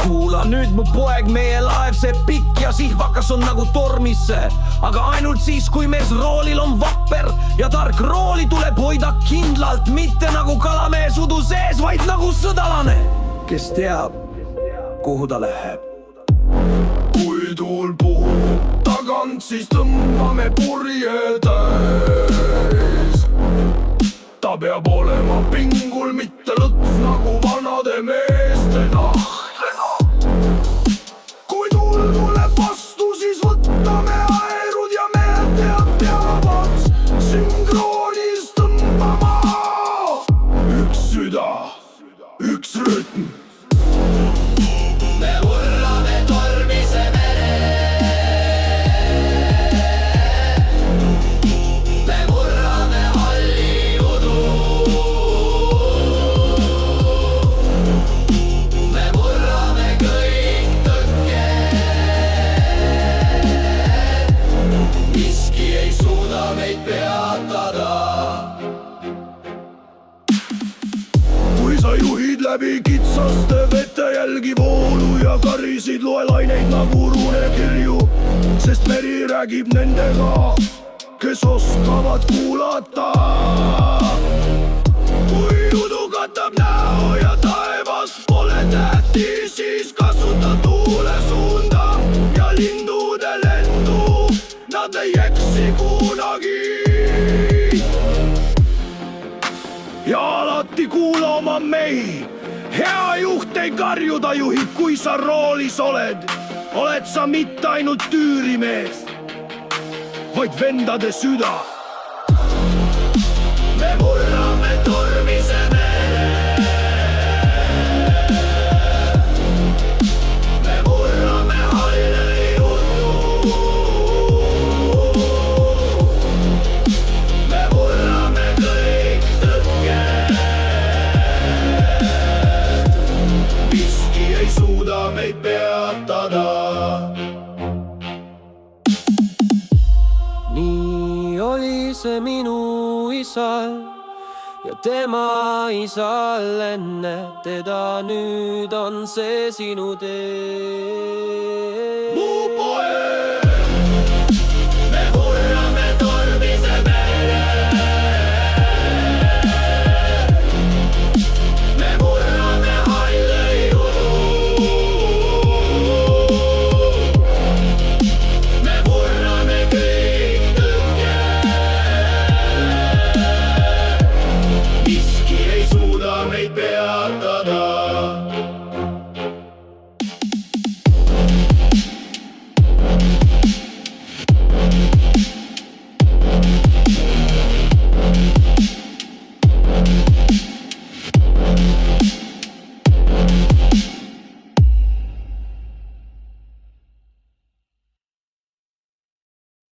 kuula nüüd mu poeg, meie laev, see pikk ja sihvakas on nagu tormisse. Aga ainult siis, kui mees roolil on vapper ja tark. Rooli tuleb hoida kindlalt, mitte nagu kalamees udu sees, vaid nagu sõdalane, kes teab, kuhu ta läheb. Kui tuul puhub tagant, siis tõmbame purje täis. Ta peab olema pingul, mitte lõtv nagu vanade meeste nahk. Kui tuul tuleb vastu, siis võtame aerud ja mehed teavad sünkroonis tõmbama. Üks süda, üks rütm. Me murrame tormise mere. Me murrame halli udu. Me murrame kõik tõkked. Miski ei suuda meid peatada. Kui sa juhid läbi kitsaste vete, jälgi voolu ja karisid, loe laineid nagu runekirju, sest meri räägib nendega, kes oskavad kuulata. Kui udu katab näo ja taevas pole tähti, siis kasuta tuule suunda ja lindude lendu, nad ei eksi kunagi. Ja alati kuula oma mehi, hea juht ei karju, ta juhib, kui sa roolis oled. Oled sa mitte ainult tüürimees, vaid vendade süda. Me murrame tormise mere. Me murrame halli udu. Me murrame kõik tõkked. Miski ei suuda meid peatada. Nii oli see minu isal ja tema isal enne teda, nüüd on see sinu tee.